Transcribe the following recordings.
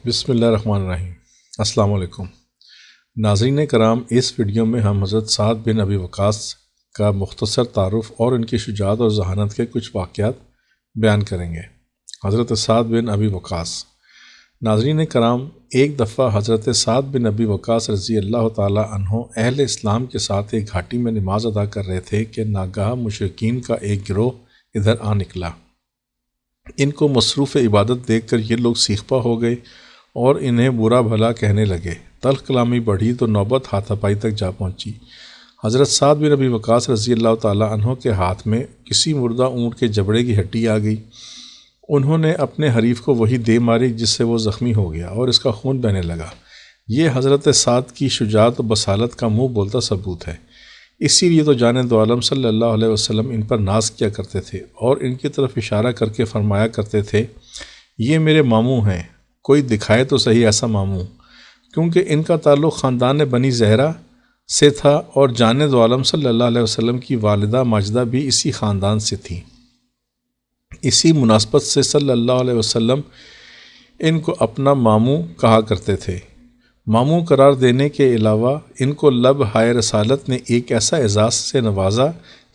بسم اللہ الرحمن الرحیم۔ السلام علیکم ناظرین کرام، اس ویڈیو میں ہم حضرت سعد بن ابی وقاص کا مختصر تعارف اور ان کی شجاعت اور ذہانت کے کچھ واقعات بیان کریں گے۔ حضرت سعد بن ابی وقاص۔ ناظرین کرام، ایک دفعہ حضرت سعد بن ابی وقاص رضی اللہ تعالی عنہ اہل اسلام کے ساتھ ایک گھاٹی میں نماز ادا کر رہے تھے کہ ناگہاں مشرکین کا ایک گروہ ادھر آ نکلا۔ ان کو مصروف عبادت دیکھ کر یہ لوگ سیخ پا ہو گئے اور انہیں برا بھلا کہنے لگے۔ تلخ کلامی بڑھی تو نوبت ہاتھا پائی تک جا پہنچی۔ حضرت سعد بن ابی وقاص رضی اللہ تعالی عنہ کے ہاتھ میں کسی مردہ اونٹ کے جبڑے کی ہڈی آ گئی۔ انہوں نے اپنے حریف کو وہی دے ماری جس سے وہ زخمی ہو گیا اور اس کا خون بہنے لگا۔ یہ حضرت سعد کی شجاعت و بصالت کا منہ بولتا ثبوت ہے۔ اسی لیے تو جان دو عالم صلی اللہ علیہ وسلم ان پر ناز کیا کرتے تھے اور ان کی طرف اشارہ کر کے فرمایا کرتے تھے، یہ میرے ماموں ہیں، کوئی دکھائے تو صحیح ایسا ماموں، کیونکہ ان کا تعلق خاندان بنی زہرہ سے تھا اور جان دو عالم صلی اللہ علیہ وسلم کی والدہ ماجدہ بھی اسی خاندان سے تھیں۔ اسی مناسبت سے صلی اللہ علیہ وسلم ان کو اپنا ماموں کہا کرتے تھے۔ ماموں قرار دینے کے علاوہ ان کو لب ہائے رسالت نے ایک ایسا اعزاز سے نوازا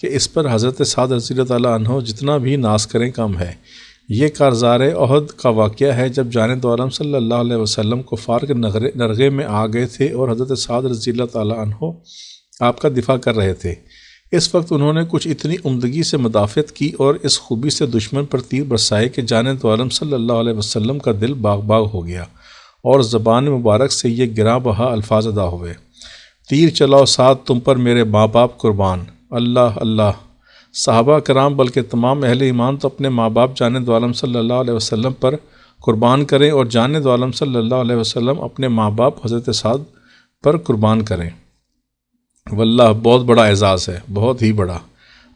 کہ اس پر حضرت سعد رضی اللہ تعالیٰ عنہ جتنا بھی ناز کریں کم ہے۔ یہ کارزار احد کا واقعہ ہے جب جان دو عالم صلی اللہ علیہ وسلم کفار کے نرغے میں آ گئے تھے اور حضرت سعد رضی اللہ تعالیٰ عنہ آپ کا دفاع کر رہے تھے۔ اس وقت انہوں نے کچھ اتنی عمدگی سے مدافعت کی اور اس خوبی سے دشمن پر تیر برسائے کہ جان دو عالم صلی اللہ علیہ وسلم کا دل باغ باغ ہو گیا اور زبان مبارک سے یہ گراں بہا الفاظ ادا ہوئے، تیر چلاؤ سعد تم پر میرے ماں باپ قربان، اللہ اللہ۔ صحابہ کرام بلکہ تمام اہل ایمان تو اپنے ماں باپ جان دو عالم صلی اللہ علیہ وسلم پر قربان کریں اور جان دو عالم صلی اللہ علیہ وسلم اپنے ماں باپ حضرت سعد پر قربان کریں۔ واللہ بہت بڑا اعزاز ہے، بہت ہی بڑا۔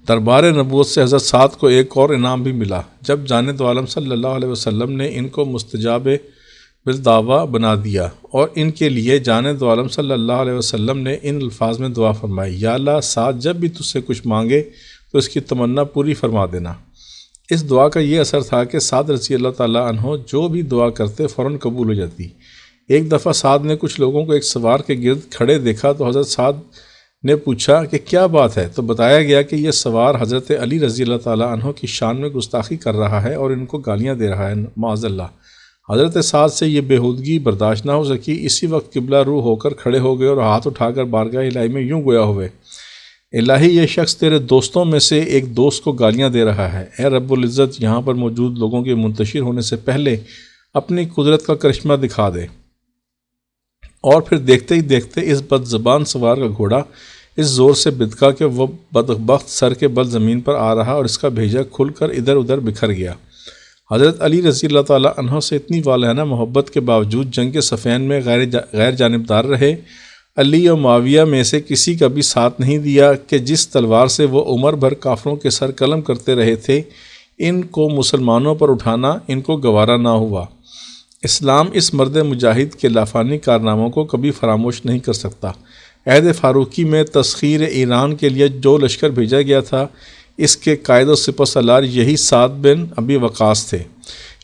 دربار نبوت سے حضرت سعد کو ایک اور انعام بھی ملا جب جان دو عالم صلی اللہ علیہ وسلم نے ان کو مستجاب بالدعویٰ بنا دیا اور ان کے لیے جان دو عالم صلی اللہ علیہ وسلم نے ان الفاظ میں دعا فرمائی، یا اللہ سعد جب بھی تجھ سے کچھ مانگے تو اس کی تمنا پوری فرما دینا۔ اس دعا کا یہ اثر تھا کہ سعد رضی اللہ تعالیٰ عنہ جو بھی دعا کرتے فوراً قبول ہو جاتی۔ ایک دفعہ سعد نے کچھ لوگوں کو ایک سوار کے گرد کھڑے دیکھا تو حضرت سعد نے پوچھا کہ کیا بات ہے، تو بتایا گیا کہ یہ سوار حضرت علی رضی اللہ تعالیٰ عنہ کی شان میں گستاخی کر رہا ہے اور ان کو گالیاں دے رہا ہے، معاذ اللہ۔ حضرت سعد سے یہ بےہودگی برداشت نہ ہو سکی، اسی وقت قبلہ رو ہو کر کھڑے ہو گئے اور ہاتھ اٹھا کر بارگاہ الہی میں یوں گویا ہوئے، الہی یہ شخص تیرے دوستوں میں سے ایک دوست کو گالیاں دے رہا ہے، اے رب العزت یہاں پر موجود لوگوں کے منتشر ہونے سے پہلے اپنی قدرت کا کرشمہ دکھا دے۔ اور پھر دیکھتے ہی دیکھتے اس بد زبان سوار کا گھوڑا اس زور سے بدکا کہ وہ بدبخت سر کے بل زمین پر آ رہا اور اس کا بھیجا کھل کر ادھر ادھر بکھر گیا۔ حضرت علی رضی اللہ تعالیٰ عنہ سے اتنی والہانہ محبت کے باوجود جنگ صفین میں غیر جانبدار رہے۔ علی اور معاویہ میں سے کسی کا بھی ساتھ نہیں دیا کہ جس تلوار سے وہ عمر بھر کافروں کے سر قلم کرتے رہے تھے، ان کو مسلمانوں پر اٹھانا ان کو گوارا نہ ہوا۔ اسلام اس مرد مجاہد کے لافانی کارناموں کو کبھی فراموش نہیں کر سکتا۔ عہد فاروقی میں تسخیر ایران کے لیے جو لشکر بھیجا گیا تھا، اس کے قائد و سپہ سالار یہی سعد بن ابی وقاص تھے۔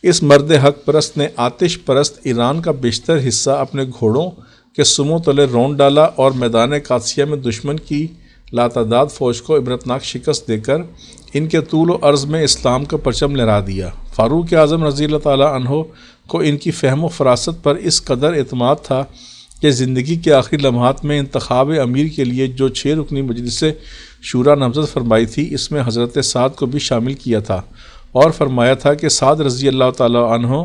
اس مرد حق پرست نے آتش پرست ایران کا بیشتر حصہ اپنے گھوڑوں کے سموں تلے رونڈ ڈالا اور میدان قادسیہ میں دشمن کی لاتعداد فوج کو عبرتناک شکست دے کر ان کے طول و عرض میں اسلام کا پرچم لہرا دیا۔ فاروق اعظم رضی اللہ تعالیٰ عنہ کو ان کی فہم و فراست پر اس قدر اعتماد تھا کہ زندگی کے آخری لمحات میں انتخاب امیر کے لیے جو 6 رکنی مجلس شورا نامزد فرمائی تھی، اس میں حضرت سعد کو بھی شامل کیا تھا اور فرمایا تھا کہ سعد رضی اللہ تعالیٰ عنہ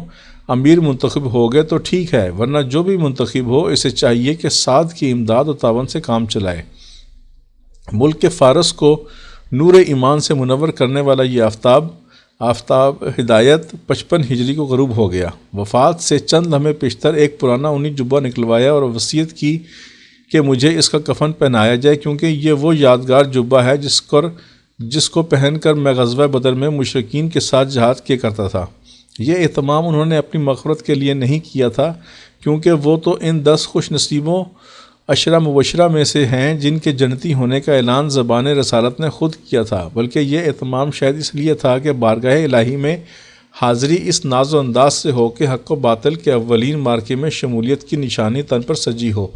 امیر منتخب ہو گئے تو ٹھیک ہے، ورنہ جو بھی منتخب ہو اسے چاہیے کہ سعد کی امداد و تعاون سے کام چلائے۔ ملک کے فارس کو نور ایمان سے منور کرنے والا یہ آفتاب ہدایت 55 ہجری کو غروب ہو گیا۔ وفات سے چند لمحے پیشتر ایک پرانا اونی جبہ نکلوایا اور وصیت کی کہ مجھے اس کا کفن پہنایا جائے، کیونکہ یہ وہ یادگار جبہ ہے جس کو پہن کر میں غزوہ بدر میں مشرکین کے ساتھ جہاد کیا کرتا تھا۔ یہ اہتمام انہوں نے اپنی مغفرت کے لیے نہیں کیا تھا، کیونکہ وہ تو ان 10 خوش نصیبوں عشرہ مبشرہ میں سے ہیں جن کے جنتی ہونے کا اعلان زبان رسالت نے خود کیا تھا، بلکہ یہ اہتمام شاید اس لیے تھا کہ بارگاہ الہی میں حاضری اس ناز و انداز سے ہو کہ حق و باطل کے اولین مارکے میں شمولیت کی نشانی تن پر سجی ہو۔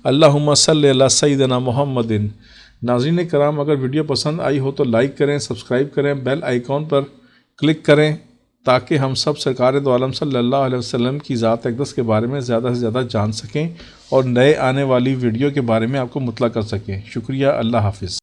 اللہم صلی علی سیدنا محمد۔ ناظرین کرام، اگر ویڈیو پسند آئی ہو تو لائک کریں، سبسکرائب کریں، بیل آئیکن پر کلک کریں تاکہ ہم سب سرکار دو عالم صلی اللہ علیہ وسلم کی ذات اقدس کے بارے میں زیادہ سے زیادہ جان سکیں اور نئے آنے والی ویڈیو کے بارے میں آپ کو مطلع کر سکیں۔ شکریہ، اللہ حافظ۔